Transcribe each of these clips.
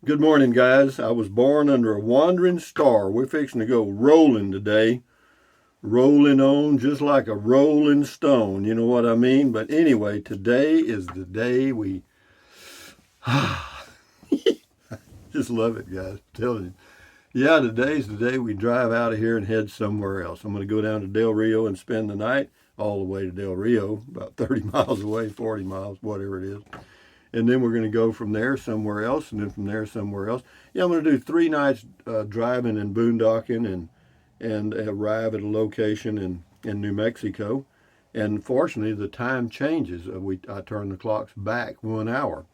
Good morning, guys. I was born under a wandering star. We're fixing to go rolling today. Rolling on just like a rolling stone. You know what I mean? But anyway, today is the day we just love it, guys. I'm telling you. Yeah, today's the day we drive out of here and head somewhere else. I'm going to go down to Del Rio and spend the night, all the way to Del Rio, about 30 miles away, 40 miles, whatever it is. And then we're going to go from there somewhere else, and then from there somewhere else. Yeah, I'm going to do 3 nights driving and boondocking, and arrive at a location in New Mexico. And fortunately, the time changes. I turn the clocks back 1 hour,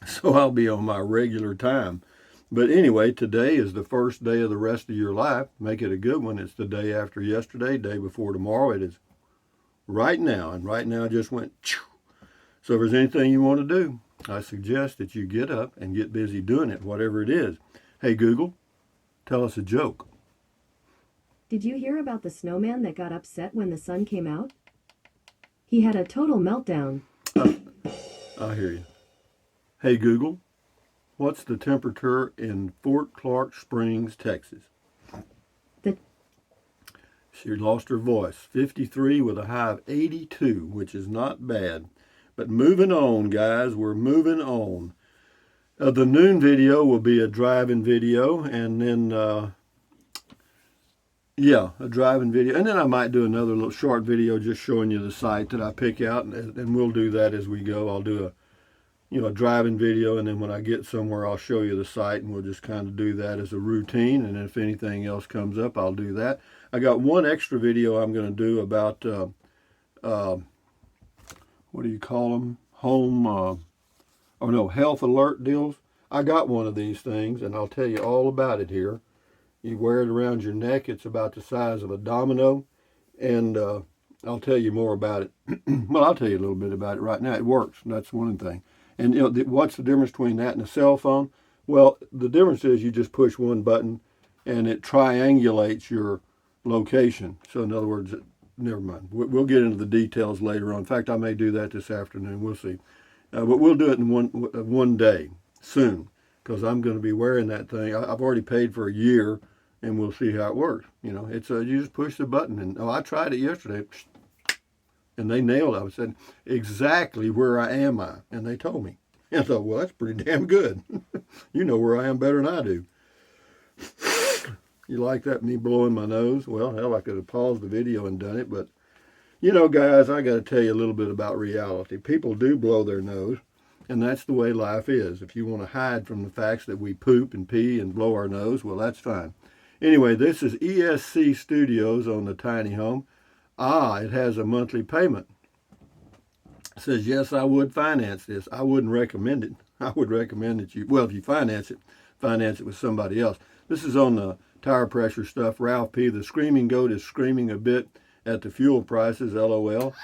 so I'll be on my regular time. But anyway, today is the first day of the rest of your life. Make it a good one. It's the day after yesterday, day before tomorrow. It is right now, and right now just went. So if there's anything you want to do, I suggest that you get up and get busy doing it, whatever it is. Hey, Google, tell us a joke. Did you hear about the snowman that got upset when the sun came out? He had a total meltdown. I hear you. Hey, Google, what's the temperature in Fort Clark Springs, Texas? The She lost her voice. 53 with a high of 82, which is not bad. But moving on, guys, we're moving on. The noon video will be a driving video, and then, a driving video. And then I might do another little short video just showing you the site that I pick out, and we'll do that as we go. I'll do a driving video, and then when I get somewhere, I'll show you the site, and we'll just kind of do that as a routine. And if anything else comes up, I'll do that. I got one extra video I'm going to do about what do you call them? Health alert deals. I got one of these things, and I'll tell you all about it here. You wear it around your neck. It's about the size of a domino, and I'll tell you more about it. Well, I'll tell you a little bit about it right now. It works. That's one thing. And what's the difference between that and a cell phone? Well, the difference is you just push one button, and it triangulates your location. So in other words, never mind. We'll get into the details later on. In fact, I may do that this afternoon. We'll see. But we'll do it in one day soon, because I'm going to be wearing that thing. I've already paid for a year, and we'll see how it works. It's you just push the button, and I tried it yesterday, and they nailed it. I said exactly where I am, and they told me. And I thought, well, that's pretty damn good. You know where I am better than I do. You like that, me blowing my nose? Well, hell, I could have paused the video and done it, but guys, I got to tell you a little bit about reality. People do blow their nose, and that's the way life is. If you want to hide from the facts that we poop and pee and blow our nose, well, that's fine. Anyway, this is ESC Studios on the tiny home. It has a monthly payment. It says, yes, I would finance this. I wouldn't recommend it. I would recommend that if you finance it with somebody else. This is on the tire pressure stuff. Ralph P., the screaming goat, is screaming a bit at the fuel prices, LOL.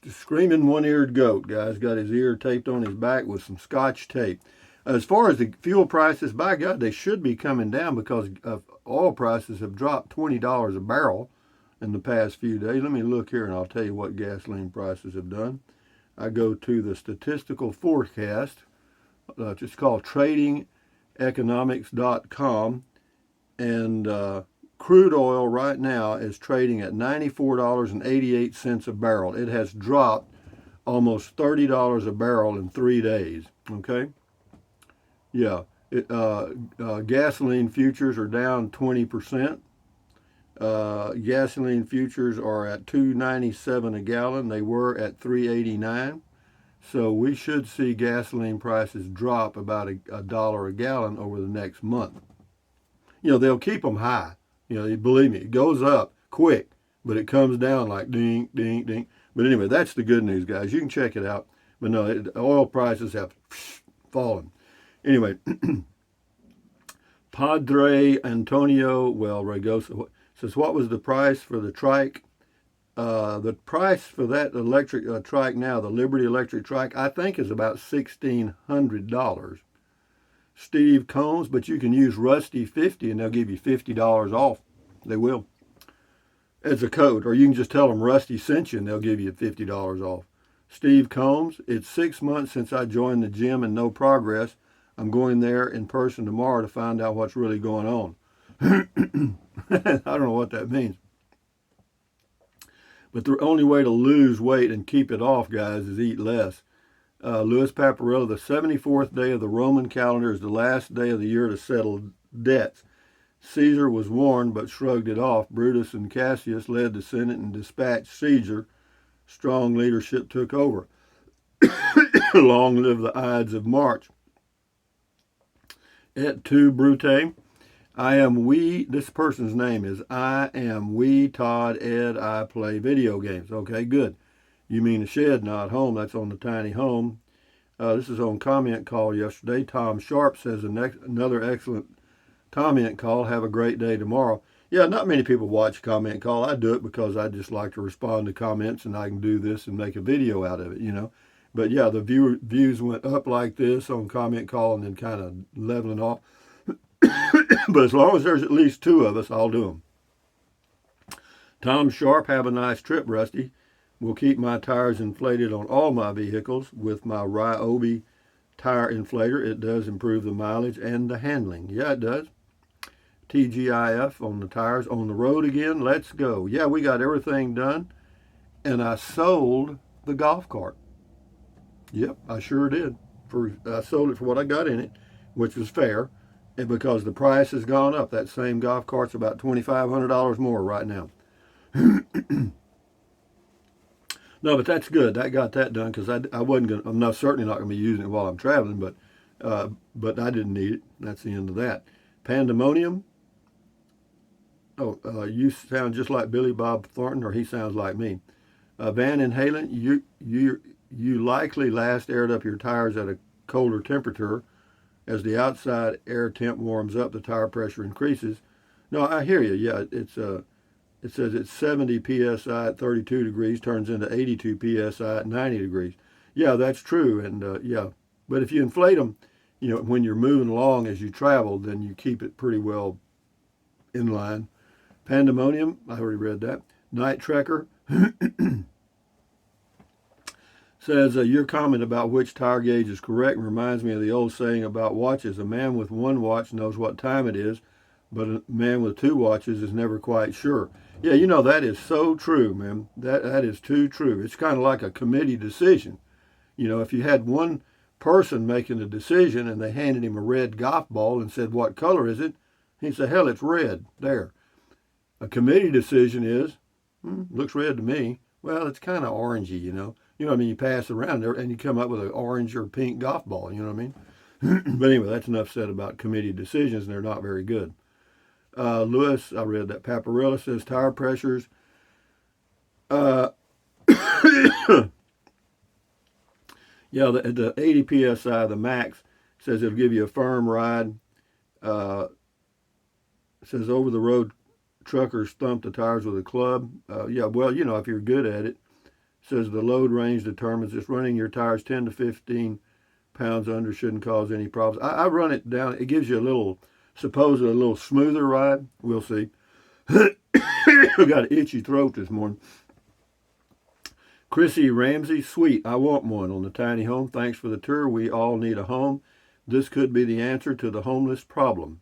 The screaming one-eared goat, guys, got his ear taped on his back with some scotch tape. As far as the fuel prices, by God, they should be coming down, because oil prices have dropped $20 a barrel in the past few days. Let me look here, and I'll tell you what gasoline prices have done. I go to the statistical forecast. It's called tradingeconomics.com, and crude oil right now is trading at $94.88 a barrel. It has dropped almost $30 a barrel in 3 days. Okay? Yeah. Gasoline futures are down 20%. Gasoline futures are at $2.97 a gallon. They were at $3.89. So we should see gasoline prices drop about a dollar a gallon over the next month. They'll keep them high. Believe me, it goes up quick, but it comes down like ding, ding, ding. But anyway, that's the good news, guys. You can check it out. But no, oil prices have fallen. Anyway, Padre Antonio, Ragosa says, what was the price for the trike? The price for that electric trike now, the Liberty electric trike, I think is about $1,600. Steve Combs, but you can use Rusty 50 and they'll give you $50 off. They will. As a code, or you can just tell them Rusty sent you and they'll give you $50 off. Steve Combs, it's 6 months since I joined the gym and no progress. I'm going there in person tomorrow to find out what's really going on. I don't know what that means. But the only way to lose weight and keep it off, guys, is eat less. Louis Paparillo, the 74th day of the Roman calendar is the last day of the year to settle debts. Caesar was warned but shrugged it off. Brutus and Cassius led the Senate and dispatched Caesar. Strong leadership took over. Long live the Ides of March. Et tu, Brute. This person's name is I am we, Todd, Ed, I play video games. Okay, good. You mean the shed, not home. That's on the tiny home. This is on comment call yesterday. Tom Sharp says another excellent comment call. Have a great day tomorrow. Yeah, not many people watch comment call. I do it because I just like to respond to comments, and I can do this and make a video out of it, you know. But yeah, the views went up like this on comment call and then kind of leveling off. But as long as there's at least two of us, I'll do them. Tom Sharp, have a nice trip, Rusty. Will keep my tires inflated on all my vehicles with my Ryobi tire inflator. It does improve the mileage and the handling. Yeah, it does. TGIF on the tires. On the road again. Let's go. Yeah, we got everything done. And I sold the golf cart. Yep, I sure did. I sold it for what I got in it, which was fair. And because the price has gone up, that same golf cart's about $2,500 more right now. No, but that's good. That got that done because I wasn't going. I'm not certainly not going to be using it while I'm traveling, but I didn't need it. That's the end of that. Pandemonium. Oh, you sound just like Billy Bob Thornton, or he sounds like me. Van Halen, you likely last aired up your tires at a colder temperature. As the outside air temp warms up, the tire pressure increases. No, I hear you. Yeah, it says it's 70 psi at 32 degrees, turns into 82 psi at 90 degrees. Yeah, that's true. And yeah, but if you inflate them, you know, when you're moving along as you travel, then you keep it pretty well in line. Pandemonium, I already read that. Night Trekker says your comment about which tire gauge is correct reminds me of the old saying about watches. A man with one watch knows what time it is, but a man with two watches is never quite sure. Yeah, you know, that is so true, man. That is too true. It's kind of like a committee decision. You know, if you had one person making a decision and they handed him a red golf ball and said, what color is it? He'd say, hell, it's red. There. A committee decision is, looks red to me. Well, it's kind of orangey, you know. You know what I mean? You pass it around there and you come up with an orange or pink golf ball, you know what I mean? But anyway, that's enough said about committee decisions, and they're not very good. Lewis, I read that. Paparilla says tire pressures. Yeah, the 80 psi, the max, says it'll give you a firm ride. Says over the road truckers thump the tires with a club. Yeah, well, you know, if you're good at it. Says the load range determines it's running your tires 10 to 15 pounds under shouldn't cause any problems. I run it down. It gives you a little, supposedly a little smoother ride. We'll see. We got an itchy throat this morning. Chrissy Ramsey, sweet. I want one on the tiny home. Thanks for the tour. We all need a home. This could be the answer to the homeless problem.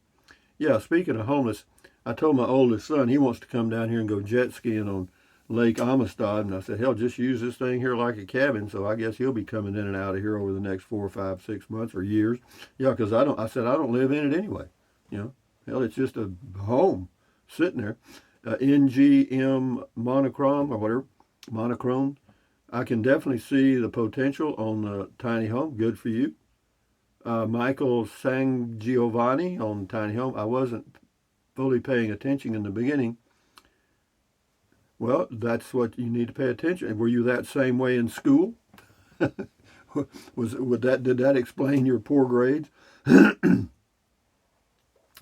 Yeah, speaking of homeless, I told my oldest son he wants to come down here and go jet skiing on Lake Amistad, and I said, hell, just use this thing here like a cabin. So I guess he'll be coming in and out of here over the next 4 or 5, 6 months or years. Yeah, because I don't live in it anyway. You know, hell, it's just a home sitting there. NGM monochrome or whatever, monochrome. I can definitely see the potential on the tiny home. Good for you. Michael Sangiovanni on tiny home. I wasn't fully paying attention in the beginning. Well, that's what you need to pay attention. Were you that same way in school? Did that explain your poor grades?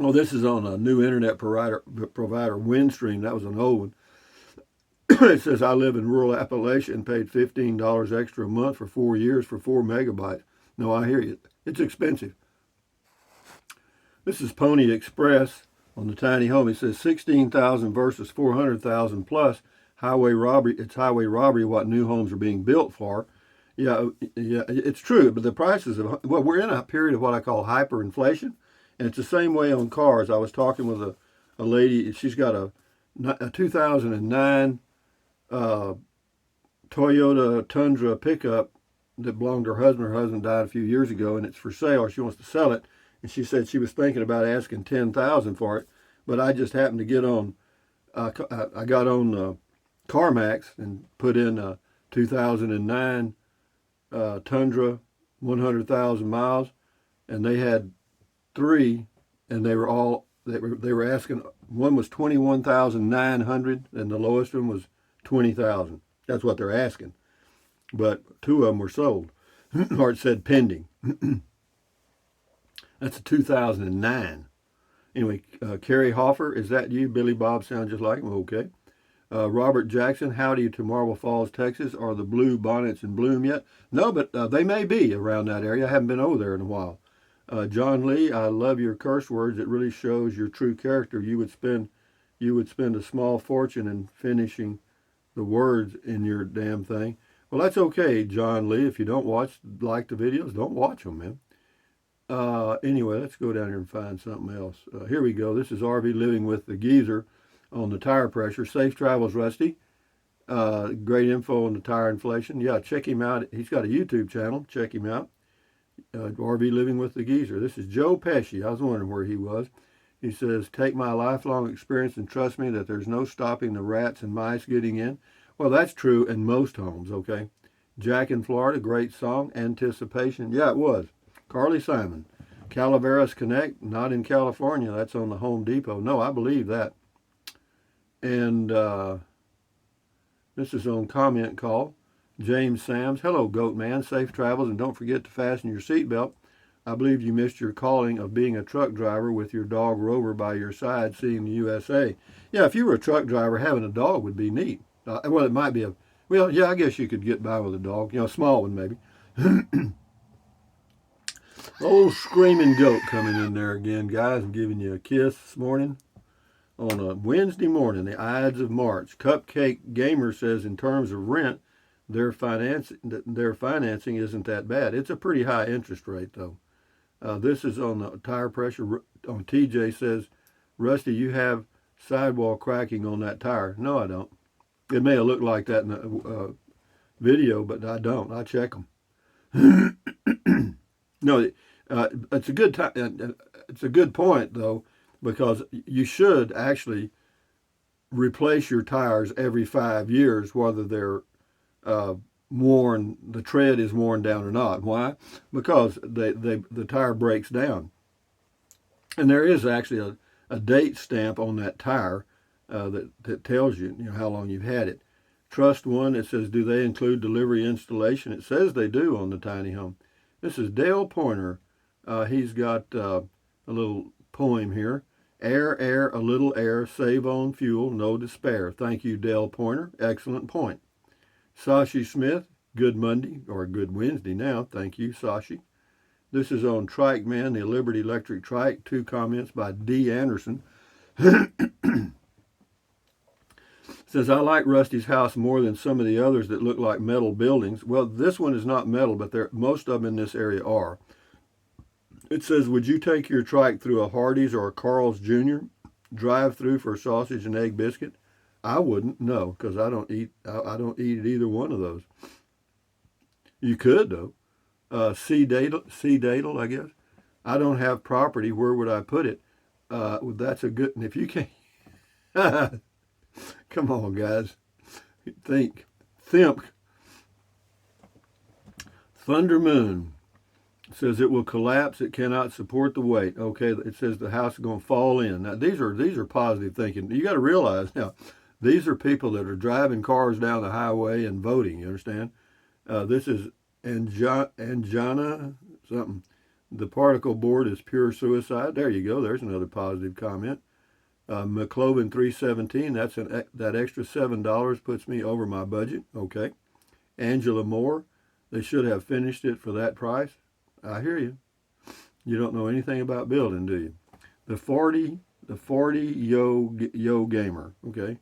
Oh, this is on a new internet provider, Windstream. That was an old one. It says, I live in rural Appalachia and paid $15 extra a month for 4 years for 4 megabytes. No, I hear you. It's expensive. This is Pony Express on the tiny home. It says 16,000 versus 400,000 plus highway robbery. It's highway robbery what new homes are being built for. Yeah, yeah, it's true. But the prices of well, we're in a period of what I call hyperinflation, and it's the same way on cars. I was talking with a lady. She's got a 2009 uh, Toyota Tundra pickup that belonged to her husband. Her husband died a few years ago, and it's for sale. She wants to sell it, and she said she was thinking about asking 10,000 for it. But I just happened to get on. I got on CarMax and put in a 2009 Tundra, 100,000 miles, and they had three, and they were asking. One was 21,900, and the lowest one was 20,000. That's what they're asking. But two of them were sold, or it said pending. That's a 2009. Anyway, Kerry Hoffer, is that you? Billy Bob sounds just like him. Okay. Robert Jackson, howdy to Marble Falls, Texas. Are the blue bonnets in bloom yet? No, but they may be around that area. I haven't been over there in a while. John Lee, I love your curse words. It really shows your true character. You would spend a small fortune in finishing the words in your damn thing. Well, that's okay, John Lee. If you don't like the videos, don't watch them, man. Anyway, let's go down here and find something else. Here we go. This is RV Living with the Geezer on the tire pressure. Safe travels, Rusty. Great info on the tire inflation. Yeah, check him out. He's got a YouTube channel. Check him out. RV Living with the Geezer. This is Joe Pesci. I was wondering where he was. He says, take my lifelong experience and trust me that there's no stopping the rats and mice getting in. Well, that's true in most homes, okay? Jack in Florida, great song. Anticipation. Yeah, it was. Carly Simon. Calaveras Connect, not in California. That's on the Home Depot. No, I believe that. And this is on Comment Call. James Sams. Hello, Goat Man. Safe travels, and don't forget to fasten your seatbelt. I believe you missed your calling of being a truck driver with your dog Rover by your side, seeing the USA. Yeah, if you were a truck driver, having a dog would be neat. Well, it might be well, yeah, I guess you could get by with a dog. A small one maybe. Old screaming goat coming in there again, guys. I'm giving you a kiss this morning on a Wednesday morning, the Ides of March. Cupcake Gamer says in terms of rent, their financing isn't that bad. It's a pretty high interest rate, though. This is on the tire pressure. On TJ says, Rusty, you have sidewall cracking on that tire. No, I don't. It may have looked like that in the video, but I don't. I check them. No, it's a good time. It's a good point, though, because you should actually replace your tires every 5 years, whether they're worn, the tread is worn down or not. Why? Because the tire breaks down, and there is actually a date stamp on that tire that tells you how long you've had it. Trust One, it says, do they include delivery installation? It says they do on the tiny home. This is Dale Pointer. He's got a little poem here. Air, air, a little air, save on fuel, no despair. Thank you, Dale Pointer. Excellent point. Sashi Smith, good Monday, or good Wednesday now. Thank you, Sashi. This is on Trike Man, the Liberty Electric Trike. 2 comments by D. Anderson. Says, I like Rusty's house more than some of the others that look like metal buildings. Well, this one is not metal, but most of them in this area are. It says, would you take your trike through a Hardee's or a Carl's Jr. drive-through for sausage and egg biscuit? I wouldn't, no, because I don't eat at either one of those. You could, though. C. Dadle, I guess. I don't have property. Where would I put it? Well, that's a good, and if you can't, come on, guys. Think. Thunder Moon says it will collapse. It cannot support the weight. Okay, it says the house is going to fall in. Now, these are positive thinking. You got to realize now, these are people that are driving cars down the highway and voting. You understand? This is Anjana something. The particle board is pure suicide. There you go. There's another positive comment. McCloven 317. That extra $7 puts me over my budget. Okay. Angela Moore. They should have finished it for that price. I hear you. You don't know anything about building, do you? The 40 yo gamer. Okay.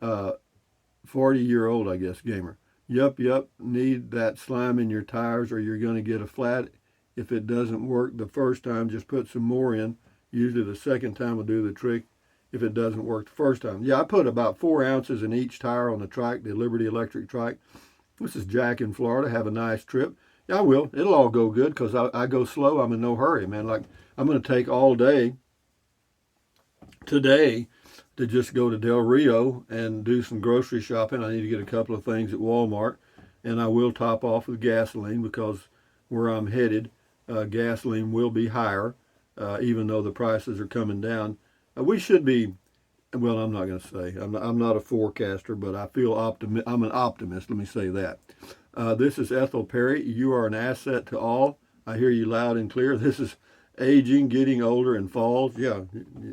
40-year-old, I guess, gamer. Yup, need that slime in your tires or you're going to get a flat. If it doesn't work the first time, just put some more in. Usually the second time will do the trick if it doesn't work the first time. Yeah, I put about 4 ounces in each tire on the trike, the Liberty Electric trike. This is Jack in Florida. Have a nice trip. Yeah, I will. It'll all go good because I go slow. I'm in no hurry, man. Like, I'm going to take all day today to just go to Del Rio and do some grocery shopping. I need to get a couple of things at Walmart, and I will top off with gasoline because where I'm headed, gasoline will be higher, even though the prices are coming down. We should be, well, I'm not going to say. I'm not a forecaster, but I feel I'm an optimist. Let me say that. This is Ethel Perry. You are an asset to all. I hear you loud and clear. This is aging, getting older, and falls. Yeah,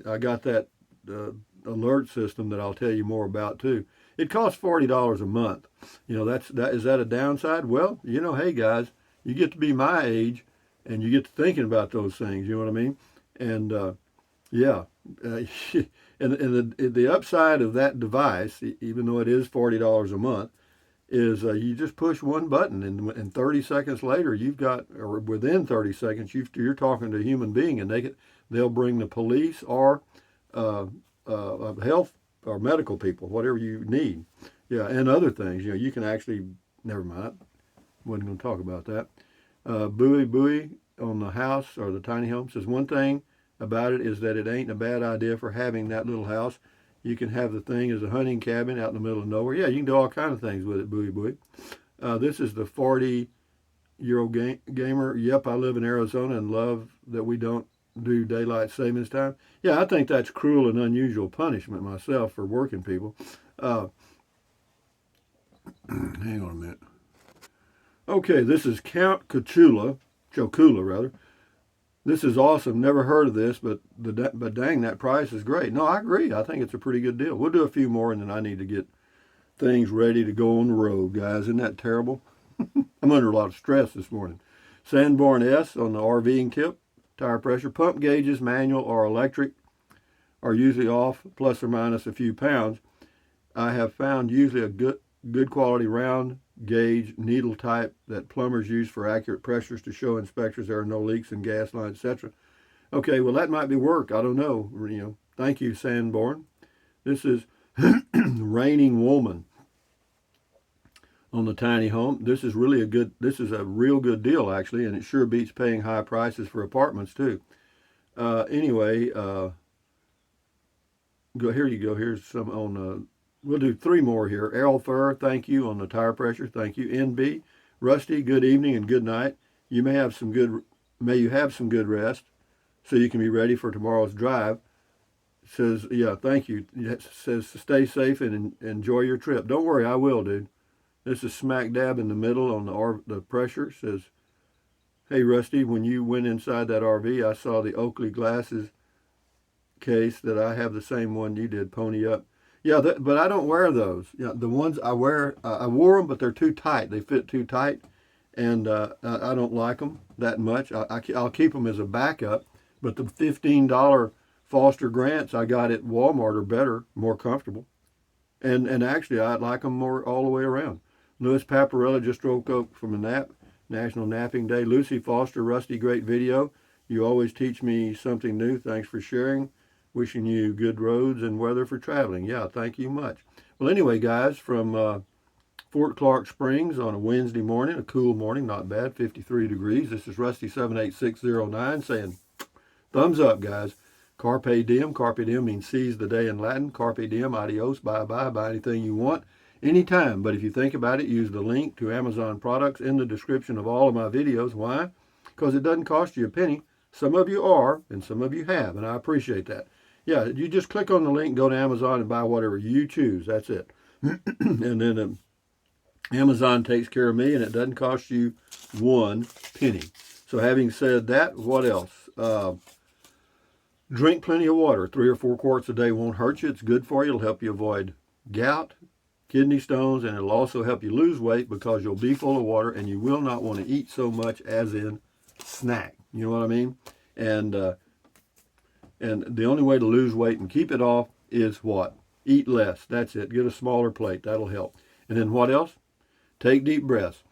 I got that alert system that I'll tell you more about too. It costs $40 a month. You know, is that a downside? Well, you know, hey guys, you get to be my age, and you get to thinking about those things. You know what I mean? And yeah, and the upside of that device, even though it is $40 a month, is you just push one button, and 30 seconds later, you've got, or within 30 seconds, you're talking to a human being, and they'll bring the police or health or medical people, whatever you need. Yeah, and other things. You know, you can actually, never mind, wasn't going to talk about that. Buoy on the house or the tiny home says one thing about it is that it ain't a bad idea for having that little house. You can have the thing as a hunting cabin out in the middle of nowhere. Yeah, you can do all kinds of things with it, Buoy. This is the 40-year-old gamer. Yep, I live in Arizona and love that we don't do daylight savings time. Yeah, I think that's cruel and unusual punishment myself for working people. Hang on a minute. Okay, this is Count Chocula rather. This is awesome. Never heard of this, but dang, that price is great. No, I agree. I think it's a pretty good deal. We'll do a few more, and then I need to get things ready to go on the road, guys. Isn't that terrible? I'm under a lot of stress this morning. Sanborn S on the RVing tip. Tire pressure. Pump gauges, manual or electric, are usually off plus or minus a few pounds. I have found usually a good quality round gauge needle type that plumbers use for accurate pressures to show inspectors there are no leaks in gas line, etc. Okay, well that might be work. I don't know. You know, thank you, Sanborn. This is Raining Woman on the tiny home. This is a real good deal actually, and it sure beats paying high prices for apartments too. Anyway, here you go. Here's some on. We'll do 3 more here. Errol Fur, thank you on the tire pressure. Thank you. NB, Rusty, good evening and good night. May you have some good rest, so you can be ready for tomorrow's drive. Says, yeah, thank you. It says stay safe and enjoy your trip. Don't worry, I will, dude. This is smack dab in the middle on the pressure. Says, hey Rusty, when you went inside that RV, I saw the Oakley glasses case that I have the same one you did. Pony up. Yeah, but I don't wear those. Yeah, the ones I wear, I wore them, but they're too tight. They fit too tight, and I don't like them that much. I'll keep them as a backup, but the $15 Foster Grants I got at Walmart are better, more comfortable, and actually I like them more all the way around. Louis Paparella just woke up from a nap. National Napping Day. Lucy Foster, Rusty, great video. You always teach me something new. Thanks for sharing. Wishing you good roads and weather for traveling. Yeah, thank you much. Well, anyway, guys, from Fort Clark Springs on a Wednesday morning, a cool morning, not bad, 53 degrees. This is Rusty78609 saying, thumbs up, guys. Carpe diem. Carpe diem means seize the day in Latin. Carpe diem, adios, bye-bye, buy anything you want, anytime. But if you think about it, use the link to Amazon products in the description of all of my videos. Why? Because it doesn't cost you a penny. Some of you are, and some of you have, and I appreciate that. Yeah, you just click on the link, go to Amazon, and buy whatever you choose. That's it. And then Amazon takes care of me, and it doesn't cost you 1 penny. So having said that, what else? Drink plenty of water. 3 or 4 quarts a day won't hurt you. It's good for you. It'll help you avoid gout, kidney stones, and it'll also help you lose weight because you'll be full of water, and you will not want to eat so much as in snack. You know what I mean? And the only way to lose weight and keep it off is what? Eat less. That's it. Get a smaller plate. That'll help. And then what else? Take deep breaths.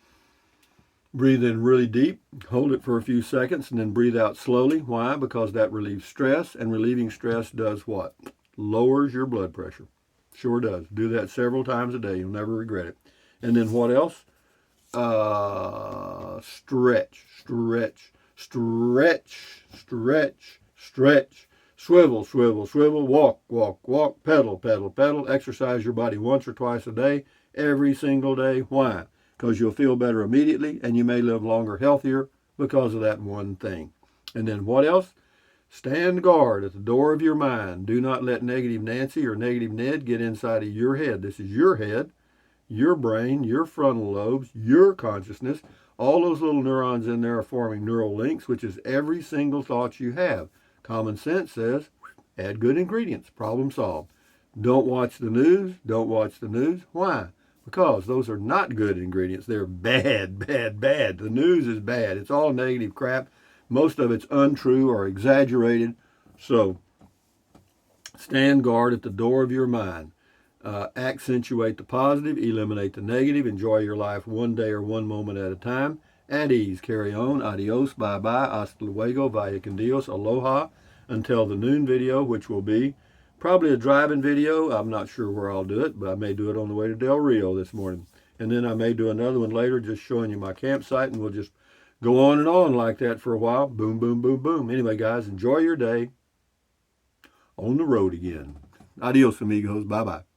Breathe in really deep, hold it for a few seconds, and then breathe out slowly. Why? Because that relieves stress, and relieving stress does what? Lowers your blood pressure. Sure does. Do that several times a day. You'll never regret it. And then what else? Stretch, stretch, stretch, stretch, stretch. Swivel, swivel, swivel. Walk, walk, walk. Pedal, pedal, pedal. Exercise your body once or twice a day, every single day. Why? Because you'll feel better immediately, and you may live longer, healthier because of that one thing. And then what else? Stand guard at the door of your mind. Do not let negative Nancy or negative Ned get inside of your head. This is your head, your brain, your frontal lobes, your consciousness. All those little neurons in there are forming neural links, which is every single thought you have. Common sense says, add good ingredients, problem solved. Don't watch the news. Don't watch the news. Why? Because those are not good ingredients. They're bad, bad, bad. The news is bad. It's all negative crap. Most of it's untrue or exaggerated. So stand guard at the door of your mind. Accentuate the positive, eliminate the negative. Enjoy your life one day or one moment at a time. At ease. Carry on. Adios. Bye-bye. Hasta luego. Vaya con Dios. Aloha. Until the noon video, which will be probably a driving video. I'm not sure where I'll do it, but I may do it on the way to Del Rio this morning. And then I may do another one later just showing you my campsite, and we'll just go on and on like that for a while. Boom, boom, boom, boom. Anyway, guys, enjoy your day on the road again. Adios, amigos. Bye-bye.